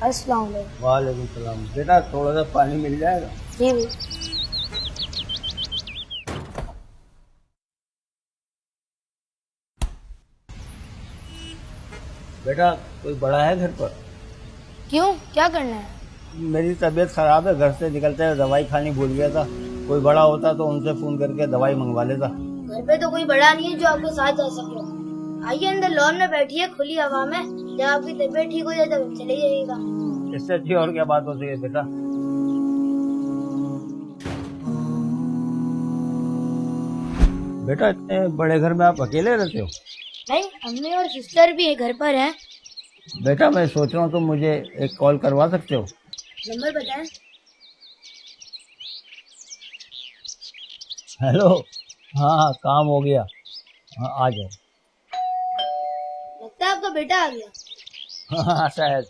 अस्सलाम वालेकुम। वालेकुम सलाम। बेटा थोड़ा सा पानी मिल जाएगा? जी भाई। बेटा कोई बड़ा है घर पर? क्यों, क्या करना है? मेरी तबीयत खराब है, घर से निकलते हुए दवाई खानी भूल गया था। कोई बड़ा होता तो उनसे फोन करके दवाई मंगवा लेता। घर पे तो कोई बड़ा नहीं है जो आपके साथ जा सके। आइए अंदर लॉन में बैठिए खुली हवा में, जब आपकी तबीयत ठीक हो जाए तब चले जाइएगा। इससे अच्छी और क्या बात हो सके बेटा। बेटा इतने बड़े घर में आप अकेले रहते हो? नहीं, अम्मी और सिस्टर भी घर पर हैं। बेटा मैं सोच रहा हूँ तुम मुझे एक कॉल करवा सकते हो? नंबर बताएं। हेलो। हाँ हाँ काम हो गया। हाँ आ जाओ। लगता है आपका बेटा आ गया। हाँ शायद।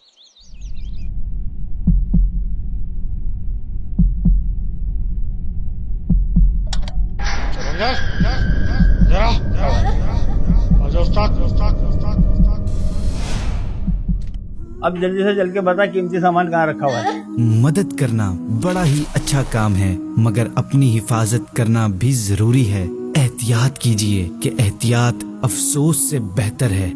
अब जल्दी से चल के बता कीमती सामान कहाँ रखा हुआ है। मदद करना बड़ा ही अच्छा काम है, मगर अपनी हिफाजत करना भी जरूरी है। एहतियात कीजिए कि एहतियात अफसोस से बेहतर है।